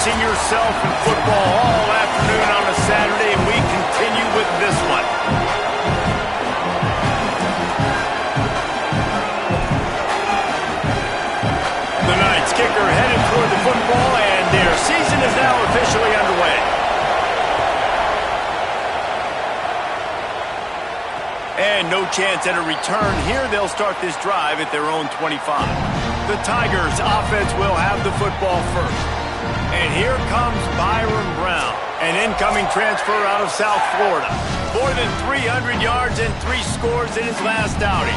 immersing yourself in football all afternoon on a Saturday, and we continue with this one. The Knights kicker headed toward the football, and their season is now officially underway. And no chance at a return here. They'll start this drive at their own 25. The Tigers offense will have the football first. And here comes Byron Brown, an incoming transfer out of South Florida. More than 300 yards and 3 scores in his last outing.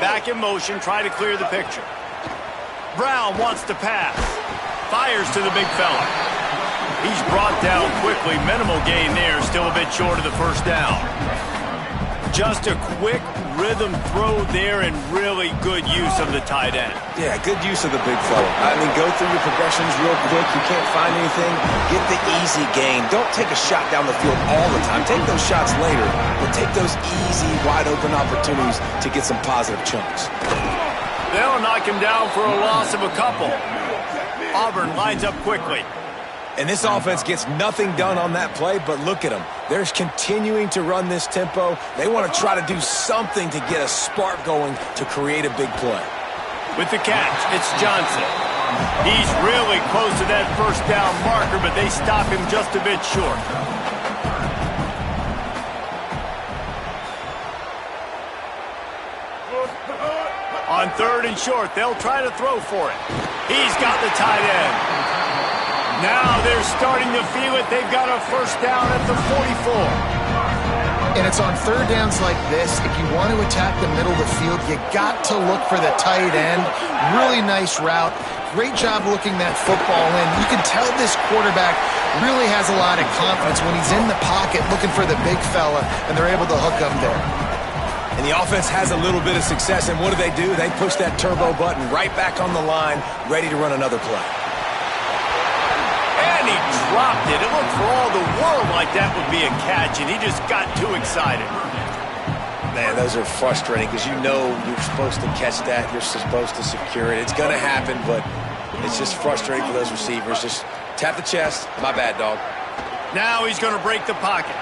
Back in motion, try to clear the picture. Brown wants to pass. Fires to the big fella. He's brought down quickly. Minimal gain there. Still a bit short of the first down. Just a quick rhythm throw there and really good use of the tight end. Yeah, good use of the big fella. I mean, go through your progressions real quick. You can't find anything. Get the easy gain. Don't take a shot down the field all the time. Take those shots later, but take those easy, wide-open opportunities to get some positive chunks. They'll knock him down for a loss of a couple. Auburn lines up quickly. And this offense gets nothing done on that play, but look at them. They're continuing to run this tempo. They want to try to do something to get a spark going to create a big play. With the catch, it's Johnson. He's really close to that first down marker, but they stop him just a bit short. On 3rd and short, they'll try to throw for it. He's got the tight end. Now they're starting to feel it. They've got a first down at the 44. And it's on 3rd downs like this. If you want to attack the middle of the field, you got to look for the tight end. Really nice route. Great job looking that football in. You can tell this quarterback really has a lot of confidence when he's in the pocket looking for the big fella, and they're able to hook him there. And the offense has a little bit of success, and what do? They push that turbo button right back on the line, ready to run another play. And he dropped it. It looked for all the world like that would be a catch, and he just got too excited. Man, those are frustrating because you know you're supposed to catch that. You're supposed to secure it. It's going to happen, but it's just frustrating for those receivers. Just tap the chest. My bad, dog. Now he's going to break the pocket,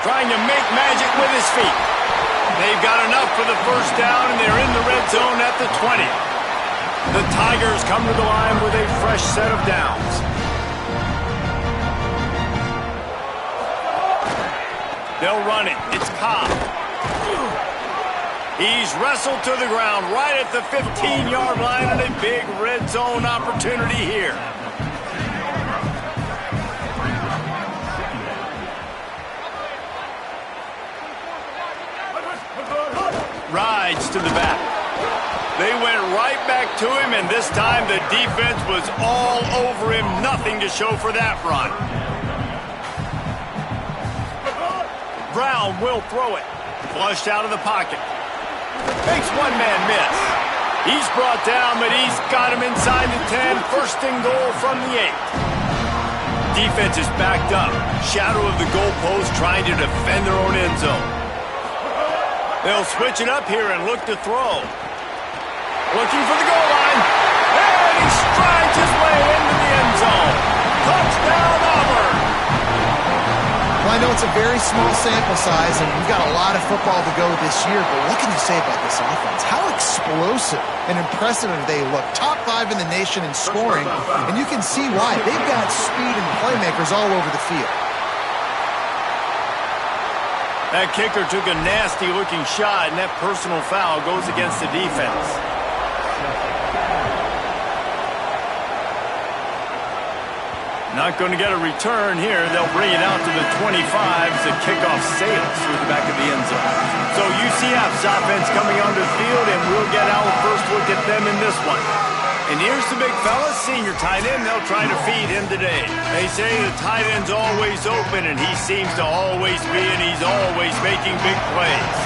trying to make magic with his feet. They've got enough for the first down, and they're in the red zone at the 20. The Tigers come to the line with a fresh set of downs. They'll run it. It's Cobb. He's wrestled to the ground right at the 15-yard line, and a big red zone opportunity here. Rides to the back. They went right back to him, and this time the defense was all over him. Nothing to show for that run. Brown will throw it. Flushed out of the pocket. Makes one-man miss. He's brought down, but he's got him inside the 10. First and goal from the 8. Defense is backed up. Shadow of the goalpost, trying to defend their own end zone. They'll switch it up here and look to throw. Looking for the goal line. And he strides his way into the end zone. Touchdown, Auburn. Well, I know it's a very small sample size, and we've got a lot of football to go this year, but what can you say about this offense? How explosive and impressive they look. Top 5 in the nation in scoring, and you can see why. They've got speed and playmakers all over the field. That kicker took a nasty-looking shot, and that personal foul goes against the defense. Not going to get a return here. They'll bring it out to the 25 as the kickoff sails through the back of the end zone. So UCF's offense coming onto the field, and we'll get our first look at them in this one. And here's the big fella, senior tight end. They'll try to feed him today. They say the tight end's always open, and he seems to always be, and he's always making big plays.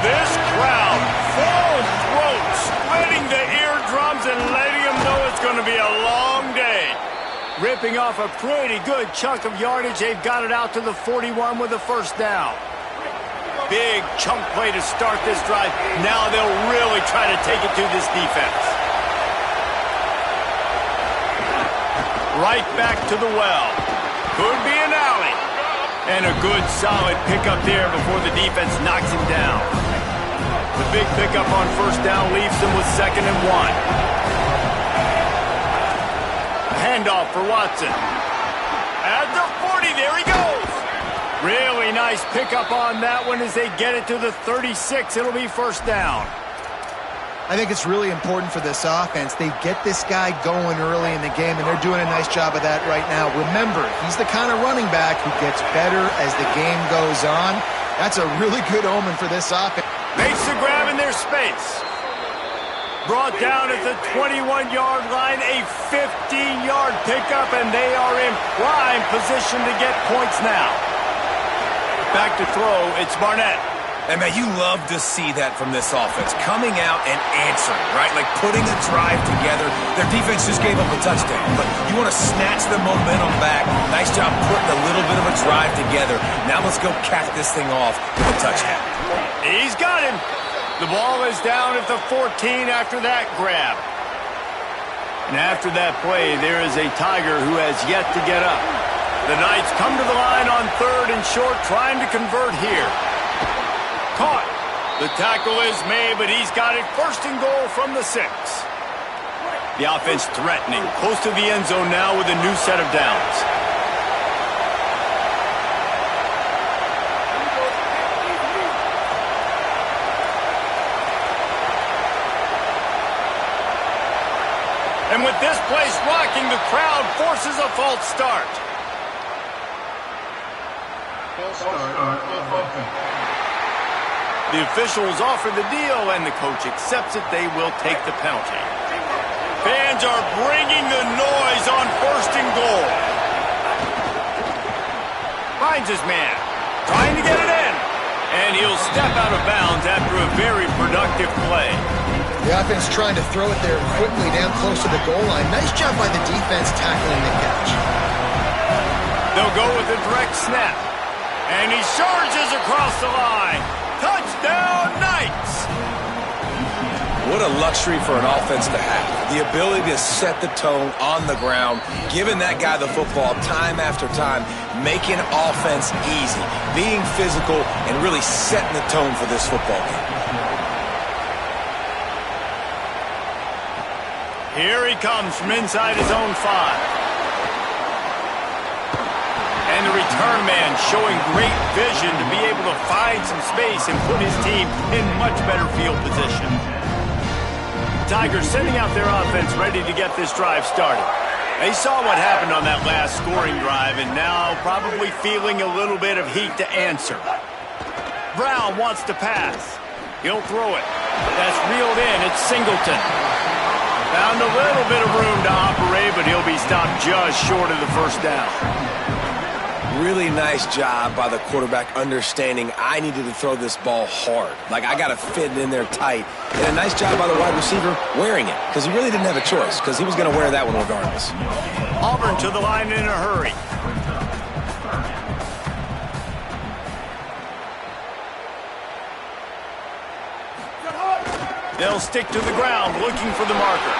This crowd, full throat, splitting the eardrums and letting them know it's going to be a long day. Ripping off a pretty good chunk of yardage. They've got it out to the 41 with a first down. Big chunk play to start this drive. Now they'll really try to take it to this defense. Right back to the well. Could be an alley. And a good solid pickup there before the defense knocks him down. The big pickup on first down leaves them with 2nd and 1. Handoff for Watson. At the 40, there he goes. Really nice pickup on that one as they get it to the 36. It'll be first down. I think it's really important for this offense. They get this guy going early in the game, and they're doing a nice job of that right now. Remember, he's the kind of running back who gets better as the game goes on. That's a really good omen for this offense. Makes the grab in their space. Brought down at the 21-yard line, a 15-yard pickup, and they are in prime position to get points now. Back to throw, it's Barnett. And, man, you love to see that from this offense. Coming out and answering, right? Like putting a drive together. Their defense just gave up a touchdown, but you want to snatch the momentum back. Nice job putting a little bit of a drive together. Now let's go cap this thing off with a touchdown. He's got him. The ball is down at the 14 after that grab. And after that play, there is a Tiger who has yet to get up. The Knights come to the line on 3rd and short, trying to convert here. Caught. The tackle is made, but he's got it 1st and goal from the 6. The offense threatening, close to the end zone now with a new set of downs. And with this place rocking, the crowd forces a false start. The officials offer the deal, and the coach accepts it. They will take the penalty. Fans are bringing the noise on 1st and goal. Finds his man, trying to get it in. And he'll step out of bounds after a very productive play. The offense trying to throw it there quickly down close to the goal line. Nice job by the defense tackling the catch. They'll go with a direct snap. And he charges across the line. Touchdown, Knights! What a luxury for an offense to have. The ability to set the tone on the ground, giving that guy the football time after time, making offense easy, being physical, and really setting the tone for this football game. Here he comes from inside his own 5. And the return man showing great vision to be able to find some space and put his team in much better field position. Tigers sending out their offense ready to get this drive started. They saw what happened on that last scoring drive and now probably feeling a little bit of heat to answer. Brown wants to pass. He'll throw it. That's reeled in. It's Singleton. Found a little bit of room to operate, but he'll be stopped just short of the first down. Really nice job by the quarterback understanding I needed to throw this ball hard. Like, I got to fit it in there tight. And a nice job by the wide receiver wearing it, because he really didn't have a choice, because he was going to wear that one regardless. Auburn to the line in a hurry. They'll stick to the ground looking for the marker.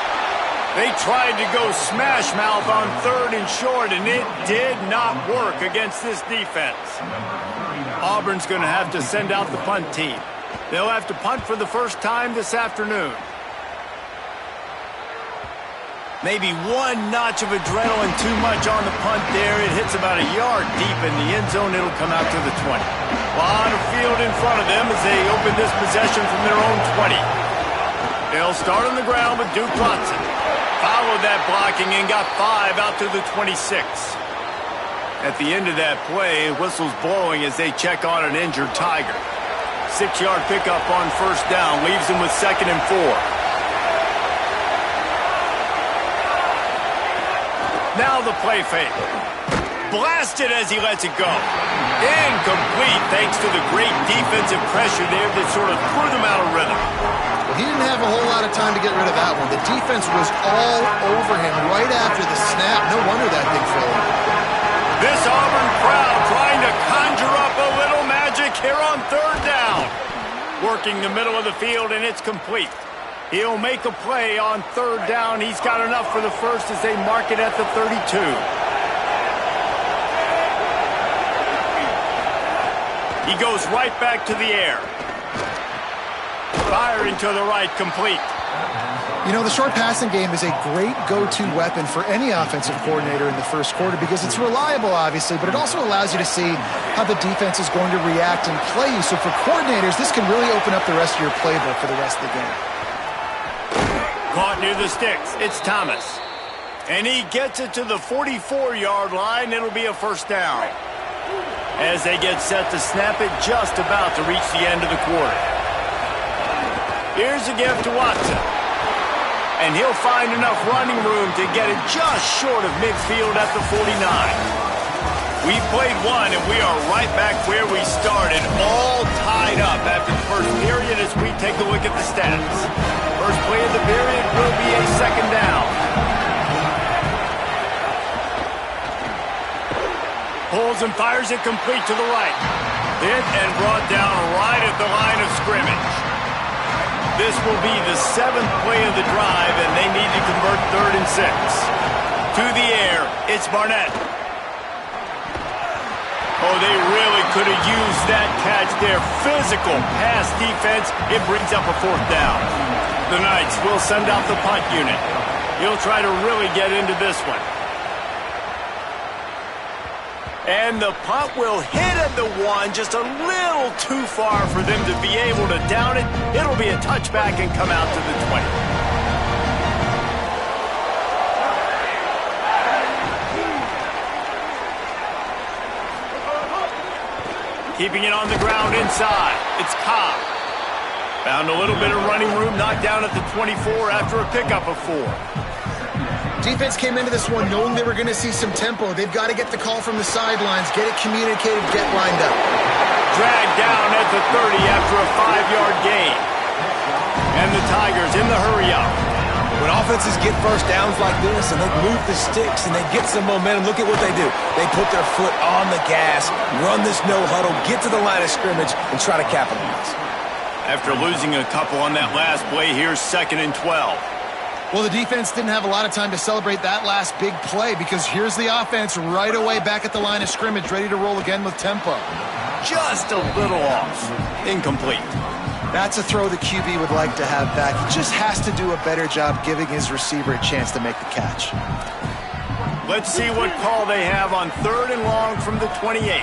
They tried to go smash mouth on 3rd and short, and it did not work against this defense. Auburn's going to have to send out the punt team. They'll have to punt for the first time this afternoon. Maybe one notch of adrenaline too much on the punt there. It hits about a yard deep in the end zone. It'll come out to the 20. A lot of field in front of them as they open this possession from their own 20. They'll start on the ground with Duke Watson. Followed that blocking and got 5 out to the 26. At the end of that play, whistles blowing as they check on an injured Tiger. 6-yard pickup on first down leaves them with 2nd and 4. Now the play fake. Blasted as he lets it go. Incomplete thanks to the great defensive pressure there that sort of threw them out of rhythm. Well, he didn't have a whole lot of time to get rid of that one. The defense was all over him right after the snap. No wonder that thing fell. This Auburn crowd trying to conjure up a little magic here on third down. Working the middle of the field, and it's complete. He'll make a play on third down. He's got enough for the first as they mark it at the 32. He goes right back to the air. Firing to the right, complete. You know, the short passing game is a great go-to weapon for any offensive coordinator in the first quarter because it's reliable, obviously, but it also allows you to see how the defense is going to react and play you. So for coordinators, this can really open up the rest of your playbook for the rest of the game. Caught near the sticks. It's Thomas. And he gets it to the 44-yard line. It'll be a first down. As they get set to snap it, just about to reach the end of the quarter. Here's a gift to Watson. And he'll find enough running room to get it just short of midfield at the 49. We played one, and we are right back where we started, all tied up after the first period as we take a look at the stats. First play of the period will be a second down. Pulls and fires it complete to the right. Hit and brought down right at the line of scrimmage. This will be the 7th play of the drive, and they need to convert 3rd and 6. To the air, it's Barnett. Oh, they really could have used that catch there. Physical pass defense. It brings up a 4th down. The Knights will send out the punt unit. He'll try to really get into this one. And the punt will hit at the 1, just a little too far for them to be able to down it. It'll be a touchback and come out to the 20. Keeping it on the ground inside. It's Cobb. Found a little bit of running room, knocked down at the 24 after a pickup of 4. Defense came into this one knowing they were going to see some tempo. They've got to get the call from the sidelines, get it communicated, get lined up. Dragged down at the 30 after a 5-yard gain. And the Tigers in the hurry-up. When offenses get first downs like this and they move the sticks and they get some momentum, look at what they do. They put their foot on the gas, run this no-huddle, get to the line of scrimmage, and try to capitalize. After losing a couple on that last play, here's 2nd and 12. Well, the defense didn't have a lot of time to celebrate that last big play because here's the offense right away back at the line of scrimmage, ready to roll again with tempo. Just a little off. Incomplete. That's a throw the QB would like to have back. He just has to do a better job giving his receiver a chance to make the catch. Let's see what call they have on 3rd and long from the 28.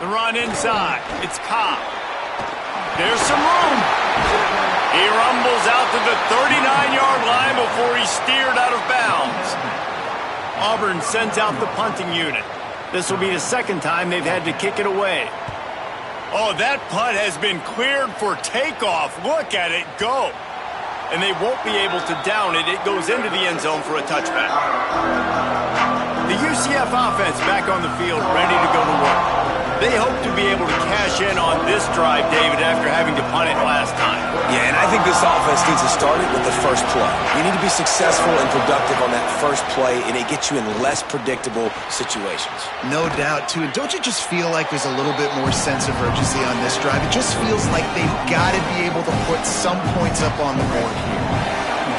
The run inside. It's Cobb. There's some room. He rumbles out to the 39-yard line before he's steered out of bounds. Auburn sends out the punting unit. This will be the 2nd time they've had to kick it away. Oh, that punt has been cleared for takeoff. Look at it go. And they won't be able to down it. It goes into the end zone for a touchback. The UCF offense back on the field, ready to go to work. They hope to be able to cash in on this drive, David, after having to punt it last time. Yeah, and I think this offense needs to start it with the first play. You need to be successful and productive on that first play, and it gets you in less predictable situations. No doubt, too. And don't you just feel like there's a little bit more sense of urgency on this drive? It just feels like they've got to be able to put some points up on the board here.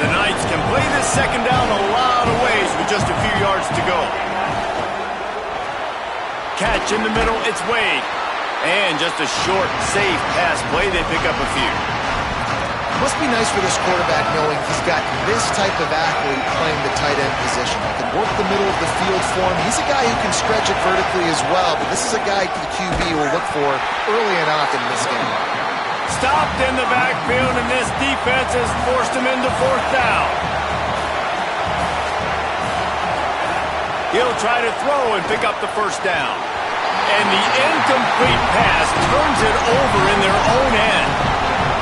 The Knights can play this 2nd down a lot of ways with just a few yards to go. Catch in the middle, it's Wade. And just a short, safe pass play, they pick up a few. It must be nice for this quarterback knowing he's got this type of athlete playing the tight end position. He can work the middle of the field for him. He's a guy who can stretch it vertically as well, but this is a guy the QB will look for early and often in this game. Stopped in the backfield, and this defense has forced him into 4th down. He'll try to throw and pick up the first down. And the incomplete pass turns it over in their own end.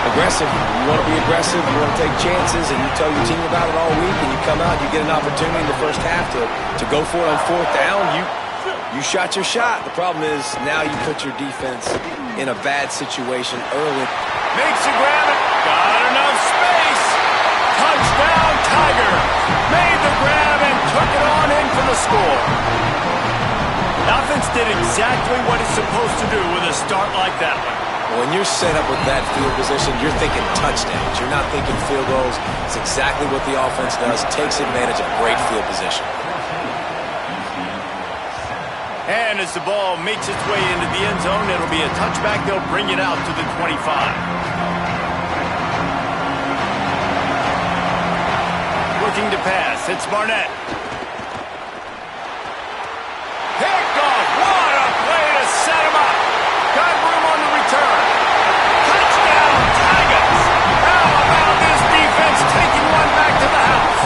Aggressive. You want to be aggressive. You want to take chances, and you tell your team about it all week, and you come out, you get an opportunity in the first half to go for it on 4th down. You shot your shot. The problem is now you put your defense in a bad situation early. Makes a grab it. Got enough space. Touchdown, Tiger. Made the grab and took it on in for the score. The offense did exactly what it's supposed to do with a start like that one. When you're set up with that field position, you're thinking touchdowns. You're not thinking field goals. It's exactly what the offense does. Takes advantage of great field position. And as the ball makes its way into the end zone, it'll be a touchback. They'll bring it out to the 25. Looking to pass. It's Barnett. Picked off. What a play to set him up. Got room on the return. Touchdown, Tigers. How about this defense taking one back to the house?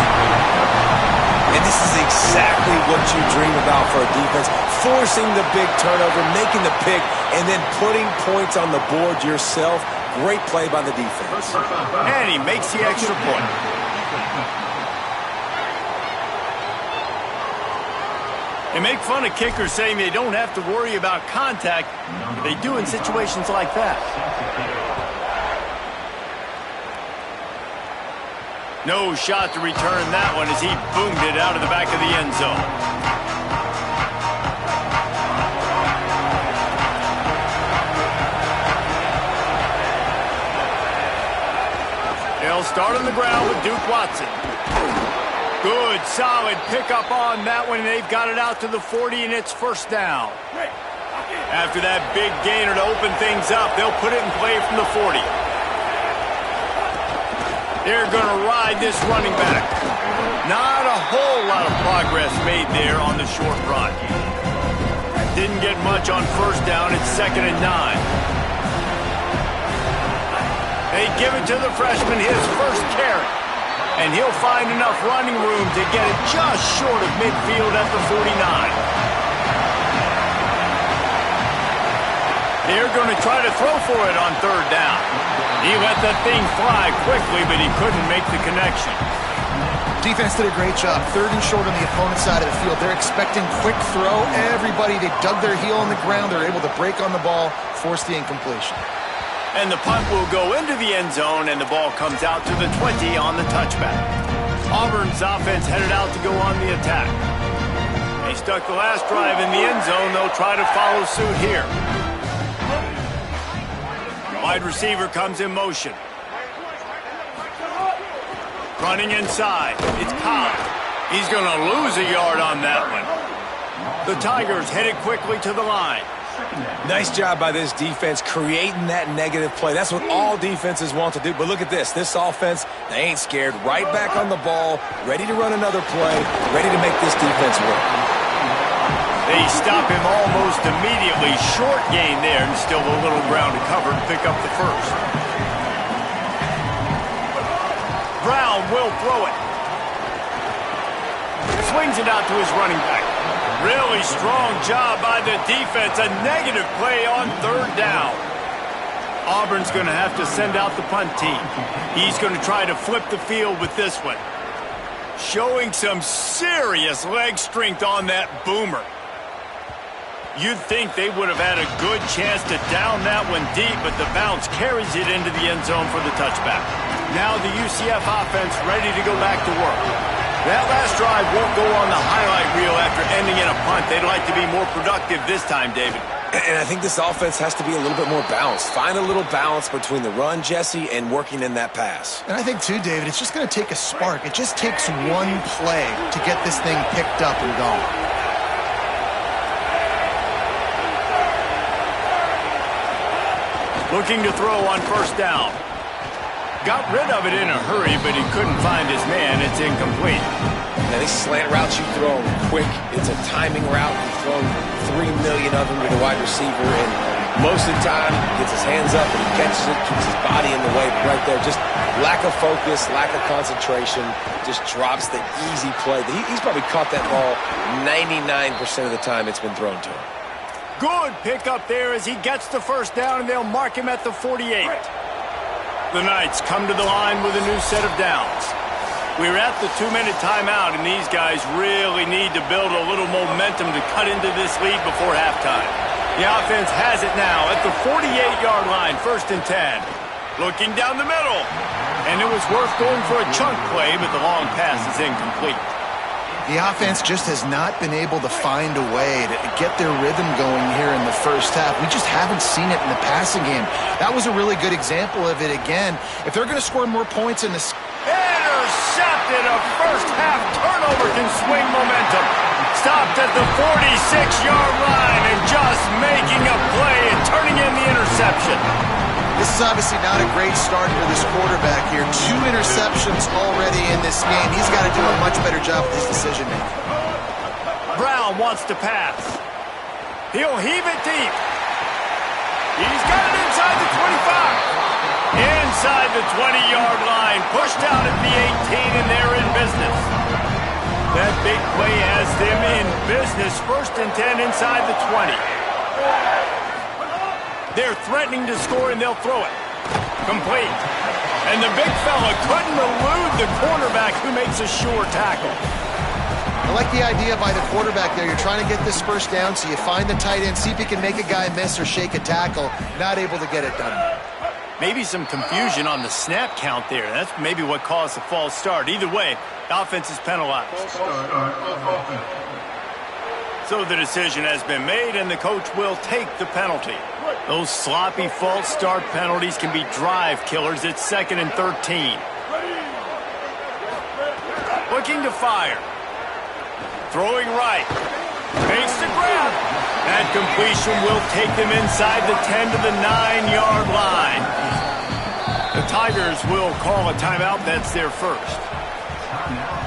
And this is exactly what you dream about for a defense. Forcing the big turnover, making the pick, and then putting points on the board yourself. Great play by the defense. And he makes the extra point. They make fun of kickers saying they don't have to worry about contact. They do in situations like that. No shot to return that one as he boomed it out of the back of the end zone. They'll start on the ground with Duke Watson. Good, solid pickup on that one. They've got it out to the 40, and it's first down. After that big gainer to open things up, they'll put it in play from the 40. They're going to ride this running back. Not a whole lot of progress made there on the short run. Didn't get much on first down. It's 2nd and 9. They give it to the freshman, his first carry. And he'll find enough running room to get it just short of midfield at the 49. They're going to try to throw for it on 3rd down. He let that thing fly quickly, but he couldn't make the connection. Defense did a great job. 3rd and short on the opponent's side of the field. They're expecting quick throw. Everybody, they dug their heel on the ground. They're able to break on the ball, force the incompletion. And the punt will go into the end zone, and the ball comes out to the 20 on the touchback. Auburn's offense headed out to go on the attack. They stuck the last drive in the end zone. They'll try to follow suit here. Wide receiver comes in motion. Running inside. It's Cobb. He's going to lose a yard on that one. The Tigers headed quickly to the line. Nice job by this defense creating that negative play. That's what all defenses want to do. But look at this. This offense, they ain't scared. Right back on the ball, ready to run another play, ready to make this defense work. They stop him almost immediately. Short gain there, and still a little ground to cover and pick up the first. Brown will throw it. Swings it out to his running back. Really strong job by the defense. A negative play on 3rd down. Auburn's going to have to send out the punt team. He's going to try to flip the field with this one. Showing some serious leg strength on that boomer. You'd think they would have had a good chance to down that one deep, but the bounce carries it into the end zone for the touchback. Now the UCF offense ready to go back to work. That last drive won't go on the highlight reel after ending in a punt. They'd like to be more productive this time, David. And I think this offense has to be a little bit more balanced. Find a little balance between the run, Jesse, and working in that pass. And I think, too, David, it's just going to take a spark. It just takes one play to get this thing picked up and going. Looking to throw on first down. Got rid of it in a hurry, but he couldn't find his man. It's incomplete. Now, these slant routes you throw quick. It's a timing route. You've thrown 3 million of them to the wide receiver, and most of the time he gets his hands up and he catches it, keeps his body in the way. But right there, just lack of focus, lack of concentration, just drops the easy play. He's probably caught that ball 99% of the time it's been thrown to him. Good pickup there as he gets the first down, and they'll mark him at the 48. The Knights come to the line with a new set of downs. We're at the 2-minute timeout, and these guys really need to build a little momentum to cut into this lead before halftime. The offense has it now at the 48-yard line, 1st and 10. Looking down the middle. And it was worth going for a chunk play, but the long pass is incomplete. The offense just has not been able to find a way to get their rhythm going here in the first half. We just haven't seen it in the passing game. That was a really good example of it again. If they're going to score more points in this... Intercepted! A first-half turnover can swing momentum. Stopped at the 46-yard line and just making a play and turning in the interception. This is obviously not a great start for this quarterback here. 2 interceptions already in this game. He's got to do a much better job with his decision-making. Brown wants to pass. He'll heave it deep. He's got it inside the 25. Inside the 20-yard line. Pushed out at the 18, and they're in business. That big play has them in business. 1st and 10 inside the 20. They're threatening to score, and they'll throw it. Complete. And the big fella couldn't elude the cornerback who makes a sure tackle. I like the idea by the quarterback there. You're trying to get this first down, so you find the tight end, see if he can make a guy miss or shake a tackle. Not able to get it done. Maybe some confusion on the snap count there. That's maybe what caused the false start. Either way, the offense is penalized. So the decision has been made, and the coach will take the penalty. Those sloppy false start penalties can be drive killers. It's 2nd and 13. Looking to fire. Throwing right. Makes the grab. That completion will take them inside the 10 to the 9-yard line. The Tigers will call a timeout. That's their first.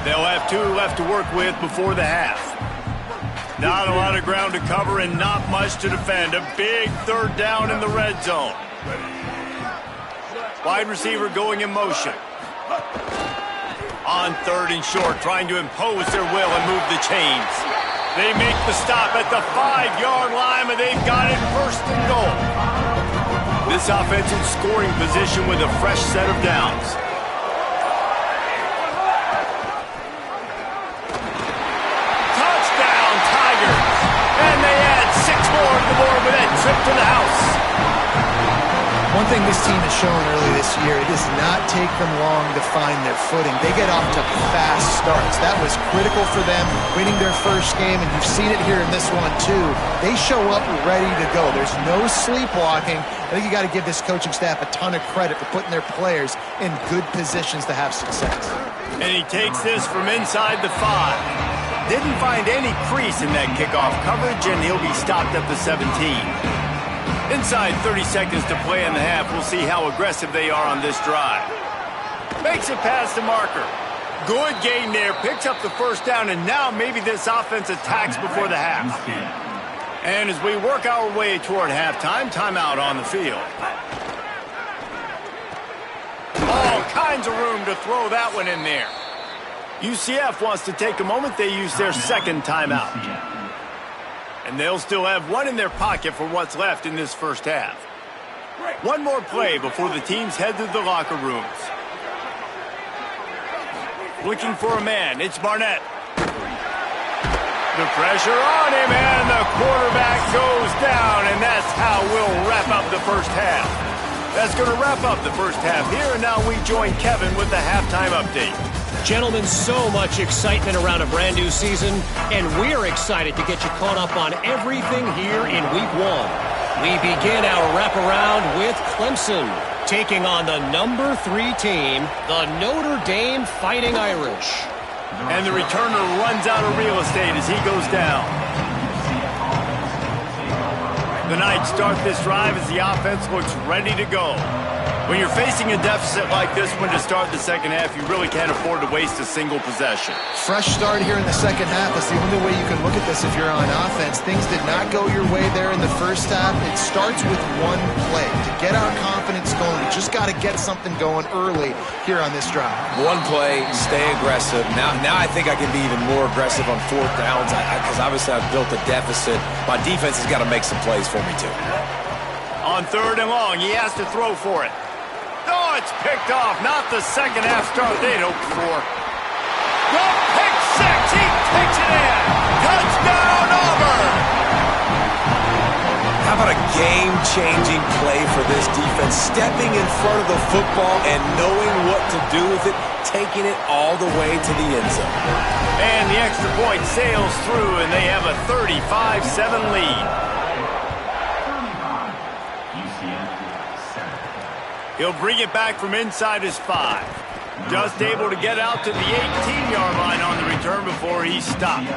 They'll have 2 left to work with before the half. Not a lot of ground to cover and not much to defend. A big 3rd down in the red zone. Wide receiver going in motion. On 3rd and short, trying to impose their will and move the chains. They make the stop at the 5-yard line, but they've got it 1st and goal. This offense in scoring position with a fresh set of downs. With that trip to the house. One thing this team has shown early this year, it does not take them long to find their footing. They get off to fast starts. That was critical for them, winning their first game, and you've seen it here in this one too. They show up ready to go. There's no sleepwalking. I think you got to give this coaching staff a ton of credit for putting their players in good positions to have success. And he takes this from inside the 5. Didn't find any crease in that kickoff coverage, and he'll be stopped at the 17. Inside 30 seconds to play in the half. We'll see how aggressive they are on this drive. Makes it past the marker. Good gain there. Picks up the 1st down, and now maybe this offense attacks before the half. And as we work our way toward halftime, timeout on the field. All kinds of room to throw that one in there. UCF wants to take a moment. They use their 2nd timeout. And they'll still have 1 in their pocket for what's left in this first half. 1 more play before the teams head to the locker rooms. Looking for a man. It's Barnett. The pressure on him, and the quarterback goes down, and that's how we'll wrap up the first half. That's going to wrap up the first half here, and now we join Kevin with the halftime update. Gentlemen, so much excitement around a brand new season, and we're excited to get you caught up on everything here in Week 1. We begin our wraparound with Clemson, taking on the number 3 team, the Notre Dame Fighting Irish. And the returner runs out of real estate as he goes down. The Knights start this drive as the offense looks ready to go. When you're facing a deficit like this one to start the second half, you really can't afford to waste a single possession. Fresh start here in the second half. That's the only way you can look at this if you're on offense. Things did not go your way there in the first half. It starts with 1 play. To get our confidence going, we just got to get something going early here on this drive. 1 play, stay aggressive. Now I think I can be even more aggressive on 4th downs because obviously I've built a deficit. My defense has got to make some plays for me too. On 3rd and long, he has to throw for it. Oh, it's picked off. Not the second half start they'd hoped for. The pick six. He takes it in. Touchdown, Auburn. How about a game-changing play for this defense? Stepping in front of the football and knowing what to do with it, taking it all the way to the end zone. And the extra point sails through, and they have a 35-7 lead. He'll bring it back from inside his 5. Just able to get out to the 18-yard line on the return before he's stopped.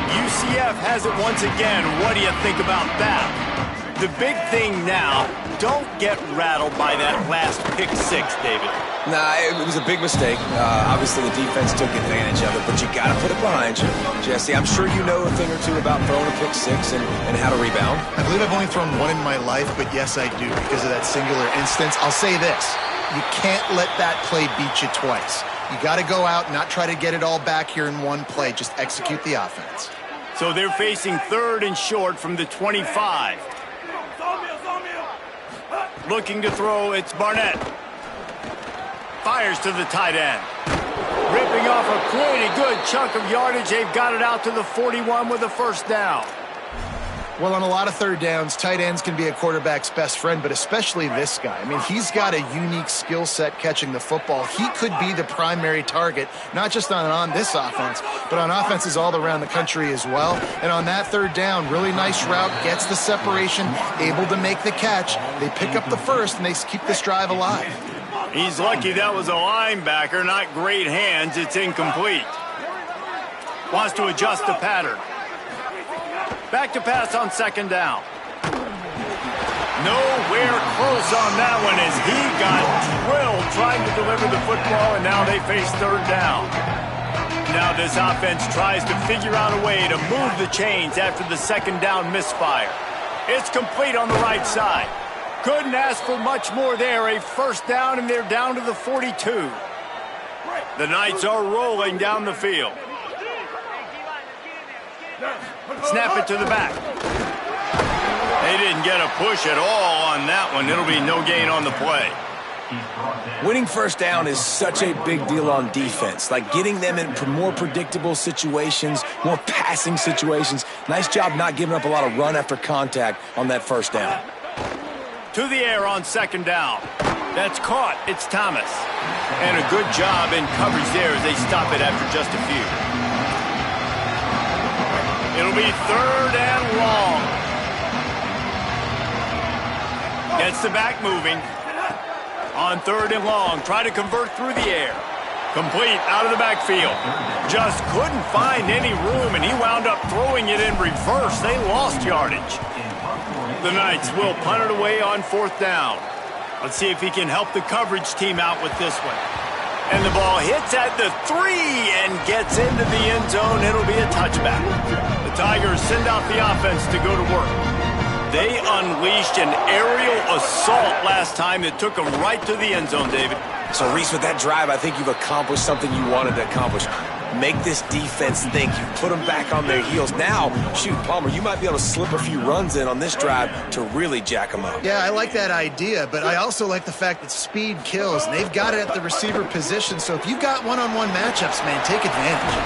UCF has it once again. What do you think about that? The big thing now, don't get rattled by that last pick six, David. Nah, it was a big mistake. Obviously, the defense took advantage of it, but you got to put it behind you. Jesse, I'm sure you know a thing or two about throwing a pick six and how to rebound. I believe I've only thrown one in my life, but yes, I do because of that singular instance. I'll say this. You can't let that play beat you twice. You got to go out and not try to get it all back here in one play. Just execute the offense. So they're facing third and short from the 25. Looking to throw, it's Barnett. Fires to the tight end. Ripping off a pretty good chunk of yardage. They've got it out to the 41 with a first down. Well, on a lot of third downs, tight ends can be a quarterback's best friend, but especially this guy. I mean, he's got a unique skill set catching the football. He could be the primary target, not just on this offense, but on offenses all around the country as well. And on that third down, really nice route, gets the separation, able to make the catch. They pick up the first, and they keep this drive alive. He's lucky that was a linebacker, not great hands. It's incomplete. Wants to adjust the pattern. Back to pass on second down. Nowhere close on that one as he got drilled trying to deliver the football, and now they face third down. Now this offense tries to figure out a way to move the chains after the second down misfire. It's complete on the right side. Couldn't ask for much more there. A first down, and they're down to the 42. The Knights are rolling down the field. Snap it to the back. They didn't get a push at all on that one. It'll be no gain on the play. Winning first down is such a big deal on defense. Like getting them in more predictable situations, more passing situations. Nice job not giving up a lot of run after contact on that first down. To the air on second down. That's caught. It's Thomas. And a good job in coverage there as they stop it after just a few. It'll be third and long. Gets the back moving. On third and long, try to convert through the air. Complete out of the backfield. Just couldn't find any room, and he wound up throwing it in reverse. They lost yardage. The Knights will punt it away on fourth down. Let's see if he can help the coverage team out with this one. And the ball hits at the 3 and gets into the end zone. It'll be a touchback. The Tigers send out the offense to go to work. They unleashed an aerial assault last time that took them right to the end zone, David. So, Reese, with that drive, I think you've accomplished something you wanted to accomplish. Make this defense think. You put them back on their heels. Now, shoot, Palmer, you might be able to slip a few runs in on this drive to really jack them up. Yeah, I like that idea, but I also like the fact that speed kills, and they've got it at the receiver position. So if you've got one-on-one matchups, man, take advantage.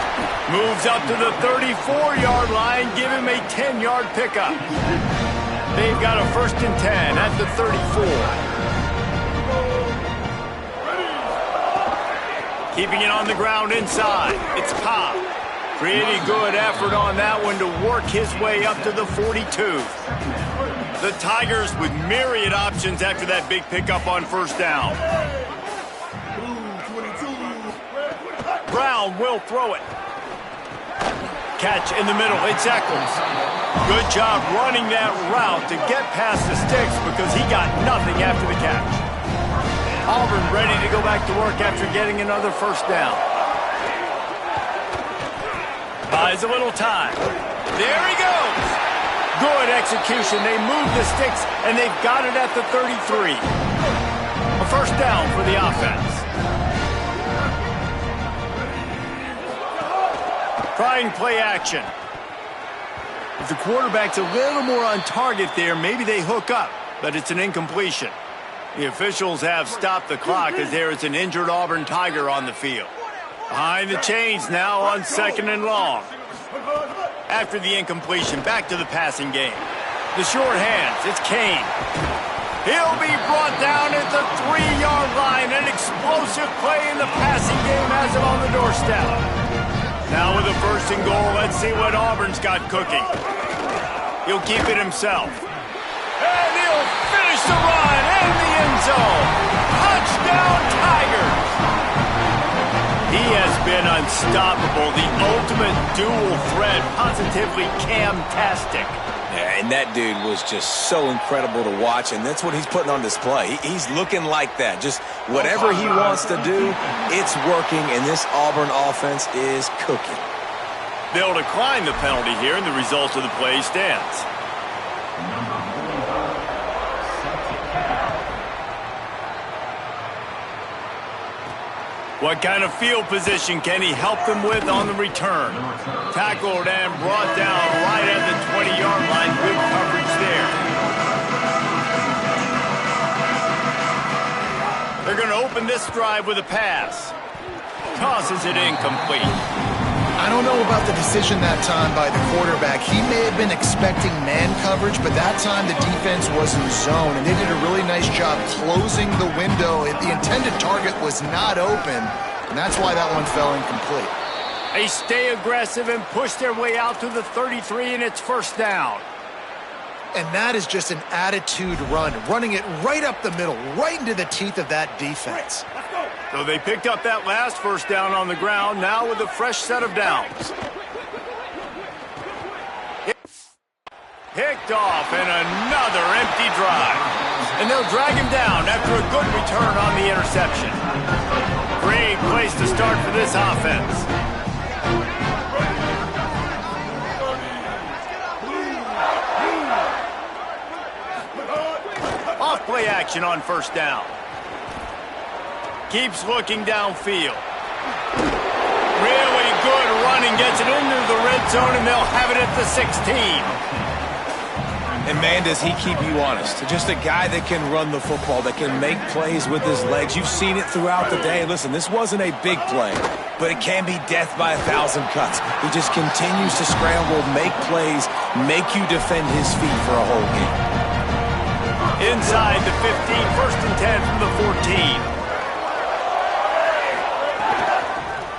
Moves up to the 34-yard line. Give him a 10-yard pickup. They've got a first and 10 at the 34. Keeping it on the ground inside. It's Pop. Pretty good effort on that one to work his way up to the 42. The Tigers with myriad options after that big pickup on first down. Brown will throw it. Catch in the middle. It's Eccles. Good job running that route to get past the sticks because he got nothing after the catch. Auburn ready to go back to work after getting another first down. Buys a little time. There he goes. Good execution. They move the sticks, and they've got it at the 33. A first down for the offense. Trying play action. If the quarterback's a little more on target there, maybe they hook up, but it's an incompletion. The officials have stopped the clock as there is an injured Auburn Tiger on the field. Behind the chains now on 2nd and long. After the incompletion, back to the passing game. The short hands, it's Kane. He'll be brought down at the 3-yard line. An explosive play in the passing game has him on the doorstep. Now with a 1st and goal, let's see what Auburn's got cooking. He'll keep it himself. And he'll finish the run in the end zone. Touchdown, Tigers! He has been unstoppable, the ultimate dual threat, positively Cam-tastic. Yeah, and that dude was just so incredible to watch, and that's what he's putting on display. He's looking like that. Just whatever he wants to do, it's working, and this Auburn offense is cooking. They'll decline the penalty here, and the result of the play stands. What kind of field position can he help them with on the return? Tackled and brought down right at the 20-yard line. Good coverage there. They're going to open this drive with a pass. Tosses it incomplete. I don't know about the decision that time by the quarterback. He may have been expecting man coverage, but that time the defense was in zone, and they did a really nice job closing the window. The intended target was not open, and that's why that one fell incomplete. They stay aggressive and push their way out to the 33, and it's 1st down. And that is just an attitude run, running it right up the middle, right into the teeth of that defense. So they picked up that last 1st down on the ground, now with a fresh set of downs. Picked off and another empty drive. And they'll drag him down after a good return on the interception. Great place to start for this offense. Off play action on 1st down. Keeps looking downfield. Really good running, gets it into the red zone, and they'll have it at the 16. And man, does he keep you honest. Just a guy that can run the football, that can make plays with his legs. You've seen it throughout the day. Listen, this wasn't a big play, but it can be death by 1,000 cuts. He just continues to scramble, make plays, make you defend his feet for a whole game. Inside the 15, 1st and 10 from the 14.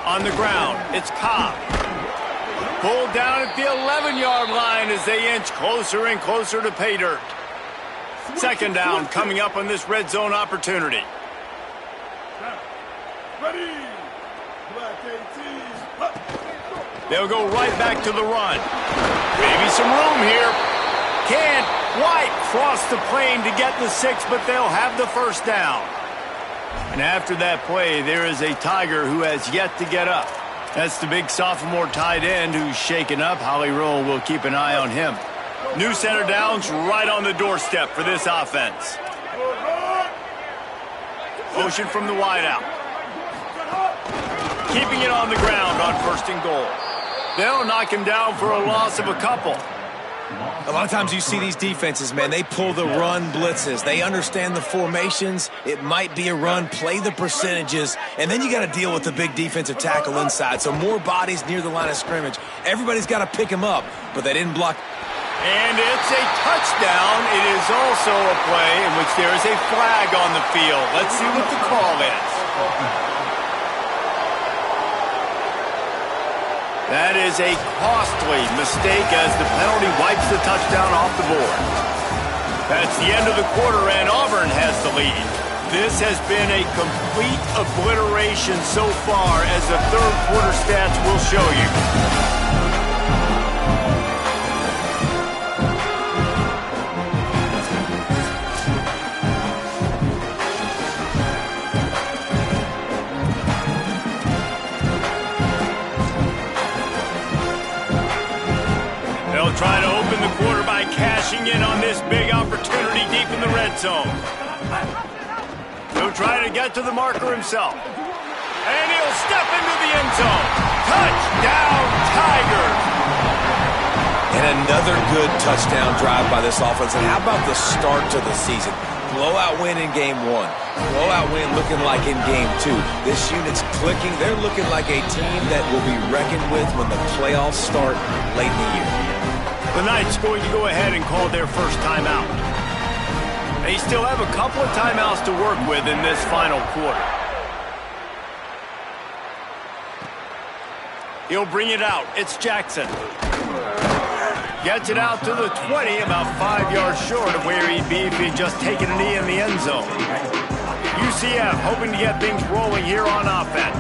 On the ground, it's Cobb. Pulled down at the 11-yard line as they inch closer and closer to pay dirt. 2nd down coming up on this red zone opportunity. They'll go right back to the run. Maybe some room here. Can't quite cross the plane to get the 6, but they'll have the 1st down. And after that play, there is a Tiger who has yet to get up. That's the big sophomore tight end who's shaken up. Holly Rowe will keep an eye on him. New set of downs right on the doorstep for this offense. Motion from the wideout. Keeping it on the ground on 1st and goal. They'll knock him down for a loss of a couple. A lot of times you see these defenses, man, they pull the run blitzes. They understand the formations. It might be a run, play the percentages, and then you got to deal with the big defensive tackle inside. So more bodies near the line of scrimmage. Everybody's got to pick him up, but they didn't block. And it's a touchdown. It is also a play in which there is a flag on the field. Let's see what the call is. That is a costly mistake as the penalty wipes the touchdown off the board. That's the end of the quarter, and Auburn has the lead. This has been a complete obliteration so far, as the 3rd quarter stats will show you. Try to open the quarter by cashing in on this big opportunity deep in the red zone. He'll try to get to the marker himself. And he'll step into the end zone. Touchdown, Tigers! And another good touchdown drive by this offense. And how about the start to the season? Blowout win in game 1. Blowout win looking like in game 2. This unit's clicking. They're looking like a team that will be reckoned with when the playoffs start late in the year. The Knights going to go ahead and call their first timeout. They still have a couple of timeouts to work with in this final quarter. He'll bring it out. It's Jackson. Gets it out to the 20, about 5 yards short of where he'd be if he'd just taken a knee in the end zone. UCF hoping to get things rolling here on offense.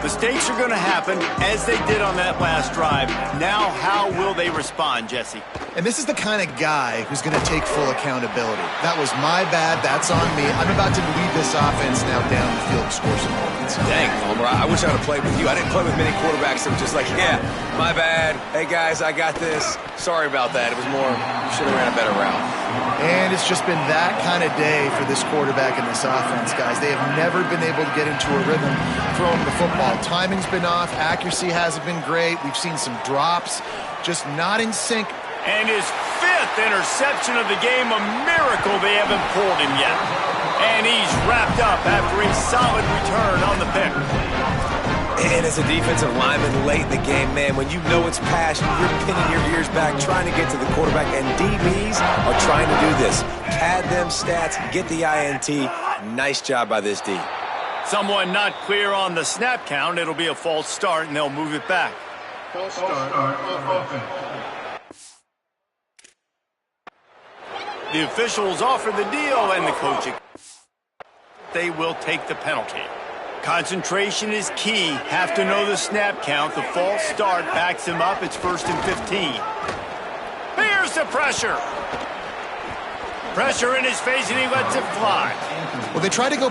Mistakes are going to happen as they did on that last drive. Now, how will they respond, Jesse? And this is the kind of guy who's going to take full accountability. That was my bad. That's on me. I'm about to lead this offense now down the field to score some points. Dang, Homer, I wish I would have played with you. I didn't play with many quarterbacks that were just like, yeah, my bad. Hey, guys, I got this. Sorry about that. It was more, you should have ran a better route. And it's just been that kind of day for this quarterback and this offense, guys. They have never been able to get into a rhythm throwing the football. Timing's been off. Accuracy hasn't been great. We've seen some drops. Just not in sync. And his 5th interception of the game, a miracle they haven't pulled him yet. And he's wrapped up after a solid return on the pick. And as a defensive lineman late in the game, man, when you know it's passion, you're pinning your ears back, trying to get to the quarterback, and DBs are trying to do this. Pad them stats, get the INT. Nice job by this D. Someone not clear on the snap count. It'll be a false start, and they'll move it back. False start on offense. The officials offer the deal, and the coaching. They will take the penalty. Concentration is key. Have to know the snap count. The false start backs him up. It's 1st and 15. Here's the pressure. Pressure in his face, and he lets it fly. Well, they try to go...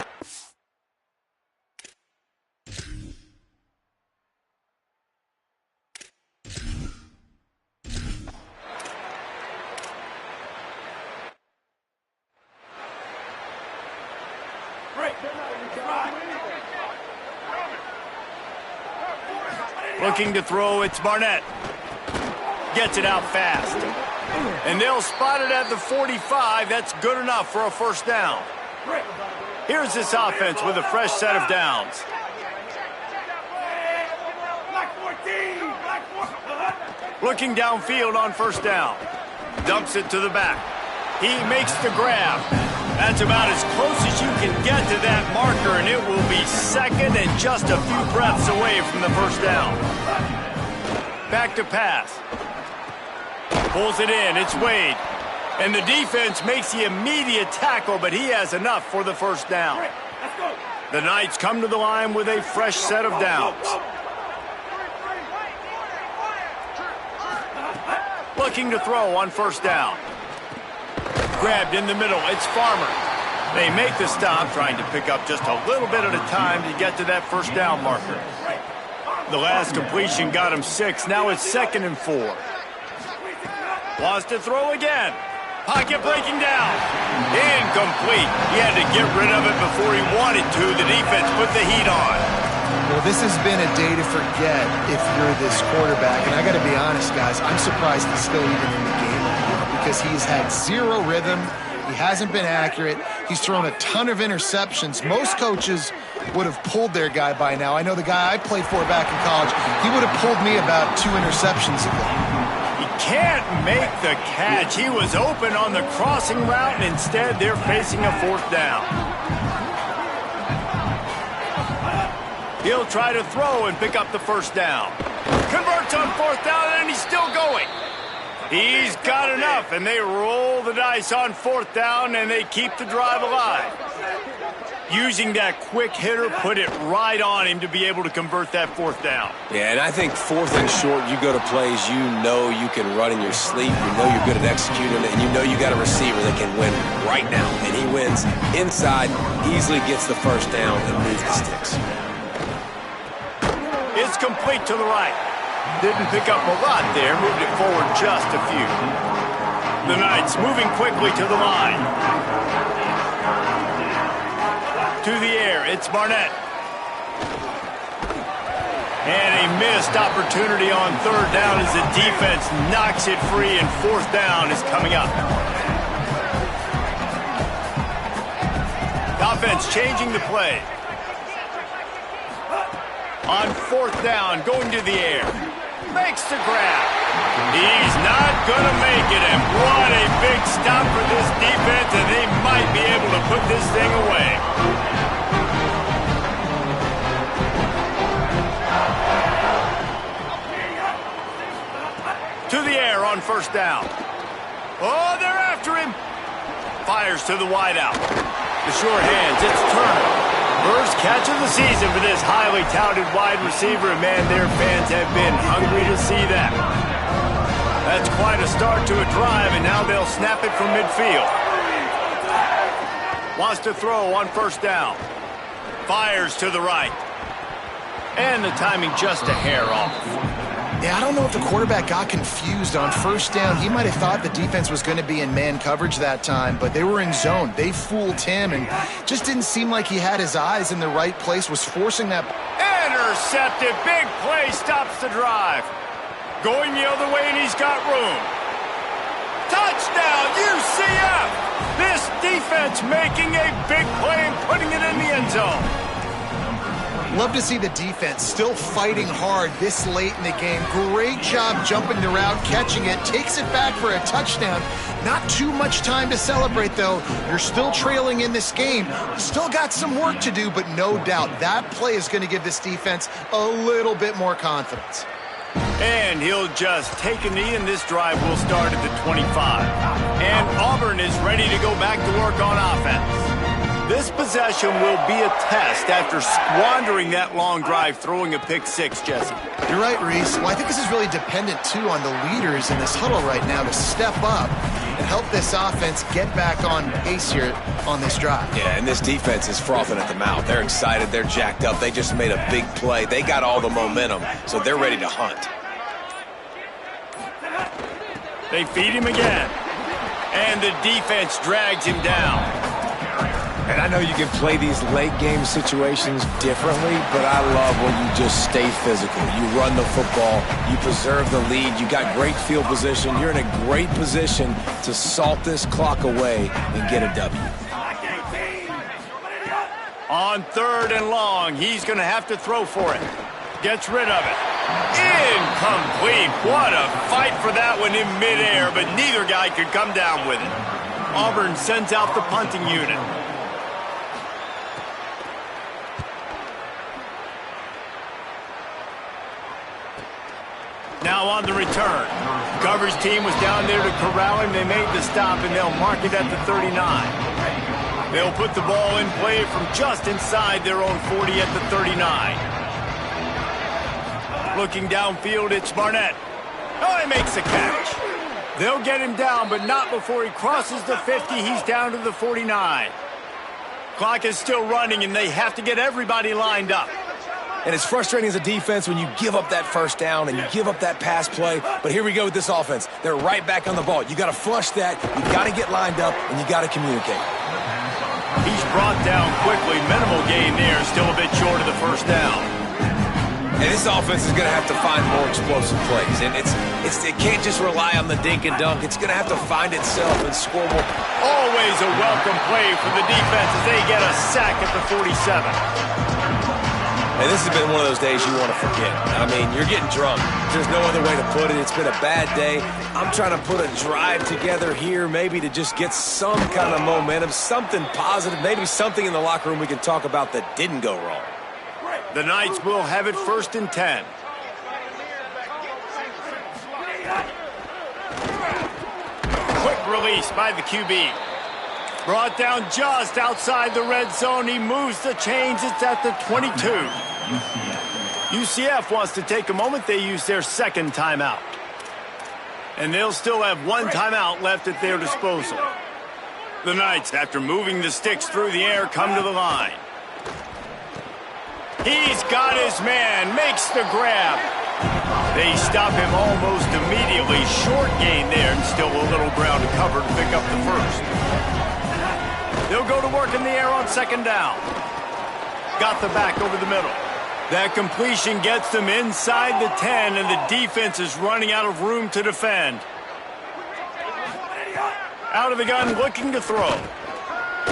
Looking to throw, it's Barnett. Gets it out fast. And they'll spot it at the 45. That's good enough for a first down. Here's this offense with a fresh set of downs. Looking downfield on first down. Dumps it to the back. He makes the grab. That's about as close as you can get to that marker, and it will be 2nd and just a few breaths away from the first down. Back to pass. Pulls it in. It's Wade. And the defense makes the immediate tackle, but he has enough for the first down. The Knights come to the line with a fresh set of downs. Looking to throw on first down. Grabbed in the middle. It's Farmer. They make the stop, trying to pick up just a little bit at a time to get to that first down marker. The last completion got him 6. Now it's 2nd and 4. Wants to throw again. Pocket breaking down. Incomplete. He had to get rid of it before he wanted to. The defense put the heat on. Well, this has been a day to forget if you're this quarterback. And I got to be honest, guys, I'm surprised he's still even in the game because he's had 0 rhythm. He hasn't been accurate. He's thrown a ton of interceptions. Most coaches would have pulled their guy by now. I know the guy I played for back in college, he would have pulled me about 2 interceptions ago. He can't make the catch. He was open on the crossing route, and instead they're facing a 4th down. He'll try to throw and pick up the first down. Converts on 4th down, and he's still going. He's got enough, and they roll the dice on 4th down, and they keep the drive alive. Using that quick hitter, put it right on him to be able to convert that 4th down. Yeah, and I think 4th and short, you go to plays you know you can run in your sleep, you know you're good at executing it, and you know you got a receiver that can win right now. And he wins inside, easily gets the first down, and moves the sticks. It's complete to the right. Didn't pick up a lot there, moved it forward just a few. The Knights moving quickly to the line. To the air, it's Barnett. And a missed opportunity on 3rd down as the defense knocks it free, and 4th down is coming up. offense changing the play. On 4th down, going to the air. Makes the grab. He's not going to make it, and what a big stop for this defense, and they might be able to put this thing away. To the air on 1st down. Oh, they're after him. Fires to the wideout. The short hands, it's Turner. First catch of the season for this highly touted wide receiver, and man, their fans have been hungry to see that. That's quite a start to a drive, and now they'll snap it from midfield. Wants to throw on 1st down. Fires to the right. And the timing just a hair off. Yeah, I don't know if the quarterback got confused on 1st down. He might have thought the defense was going to be in man coverage that time, but they were in zone. They fooled him, and just didn't seem like he had his eyes in the right place, was forcing that. Intercepted. Big play stops the drive. Going the other way, and he's got room. Touchdown, UCF! This defense making a big play and putting it in the end zone. Love to see the defense still fighting hard this late in the game. Great job jumping the route, catching it, takes it back for a touchdown. Not too much time to celebrate, though. You're still trailing in this game. Still got some work to do, but no doubt that play is going to give this defense a little bit more confidence. And he'll just take a knee, and this drive will start at the 25. And Auburn is ready to go back to work on offense. This possession will be a test after squandering that long drive, throwing a pick 6, Jesse. You're right, Reese. Well, I think this is really dependent, too, on the leaders in this huddle right now to step up and help this offense get back on pace here on this drive. Yeah, and this defense is frothing at the mouth. They're excited. They're jacked up. They just made a big play. They got all the momentum, so they're ready to hunt. They feed him again. And the defense drags him down. And I know you can play these late game situations differently, but I love when you just stay physical. You run the football, you preserve the lead, you got great field position. You're in a great position to salt this clock away and get a W. On 3rd and long, he's going to have to throw for it. Gets rid of it. Incomplete. What a fight for that one in midair, but neither guy could come down with it. Auburn sends out the punting unit. Now on the return. Coverage team was down there to corral him. They made the stop, and they'll mark it at the 39. They'll put the ball in play from just inside their own 40 at the 39. Looking downfield, it's Barnett. Oh, he makes a catch. They'll get him down, but not before he crosses the 50. He's down to the 49. Clock is still running, and they have to get everybody lined up. And it's frustrating as a defense when you give up that 1st down and you give up that pass play. But here we go with this offense. They're right back on the ball. You got to flush that. You got to get lined up, and you got to communicate. He's brought down quickly. Minimal gain there. Still a bit short of the 1st down. And this offense is going to have to find more explosive plays. And it can't just rely on the dink and dunk. It's going to have to find itself and score more. Always a welcome play for the defense as they get a sack at the 47. And this has been one of those days you want to forget. I mean, you're getting drunk. There's no other way to put it. It's been a bad day. I'm trying to put a drive together here maybe to just get some kind of momentum, something positive, maybe something in the locker room we can talk about that didn't go wrong. The Knights will have it 1st and 10. Quick release by the QB. Brought down just outside the red zone. He moves the chains. It's at the 22. UCF wants to take a moment. They use their 2nd timeout. And they'll still have 1 timeout left at their disposal. The Knights, after moving the sticks through the air, come to the line. He's got his man. Makes the grab. They stop him almost immediately. Short gain there, and still a little ground to cover to pick up the 1st. They'll go to work in the air on 2nd down. Got the back over the middle. That completion gets them inside the 10, and the defense is running out of room to defend. Out of the gun, looking to throw.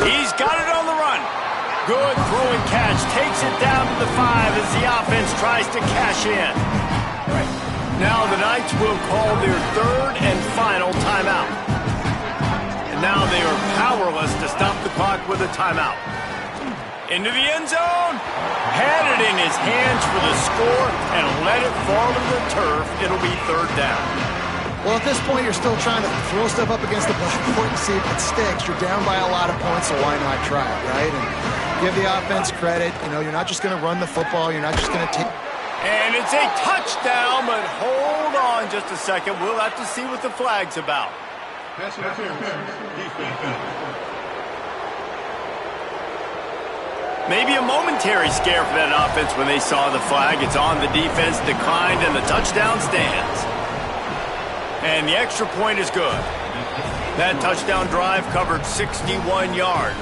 He's got it on the run. Good throw and catch. Takes it down to the 5 as the offense tries to cash in. Now the Knights will call their third and final timeout. And now they are powerless to stop the clock with a timeout. Into the end zone. Had it in his hands for the score and let it fall to the turf. It'll be third down. Well, at this point, you're still trying to throw stuff up against the blackboard and see if it sticks. You're down by a lot of points, so why not try it, right? And give the offense credit. You know, you're not just going to run the football. You're not just going to take... And it's a touchdown, but hold on just a second. We'll have to see what the flag's about. Pass interference. Defense. Maybe a momentary scare for that offense when they saw the flag. It's on, the defense declined, and the touchdown stands. And the extra point is good. That touchdown drive covered 61 yards.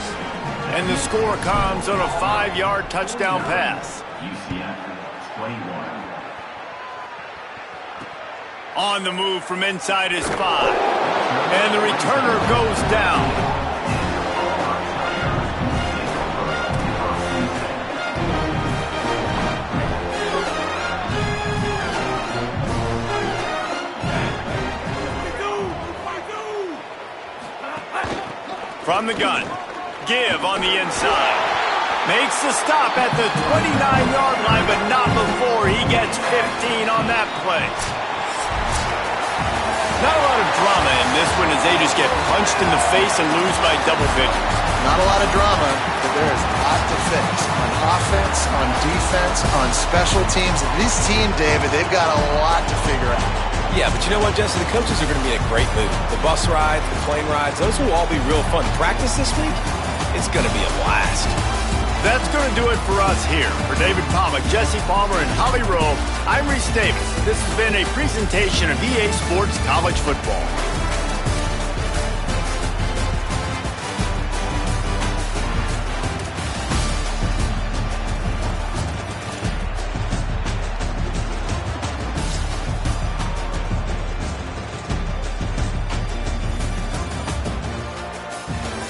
And the score comes on a 5-yard touchdown pass. On the move from inside his 5. And the returner goes down. From the gun, Give on the inside. Makes the stop at the 29-yard line, but not before he gets 15 on that play. Not a lot of drama in this one as they just get punched in the face and lose by double digits. Not a lot of drama, but there is a lot to fix. On offense, on defense, on special teams. This team, David, they've got a lot to figure out. Yeah, but you know what, Jesse? The coaches are going to be in a great mood. The bus rides, the plane rides, those will all be real fun. Practice this week, it's going to be a blast. That's going to do it for us here. For David Pollack, Jesse Palmer, and Holly Rowe, I'm Reese Davis. This has been a presentation of EA Sports College Football.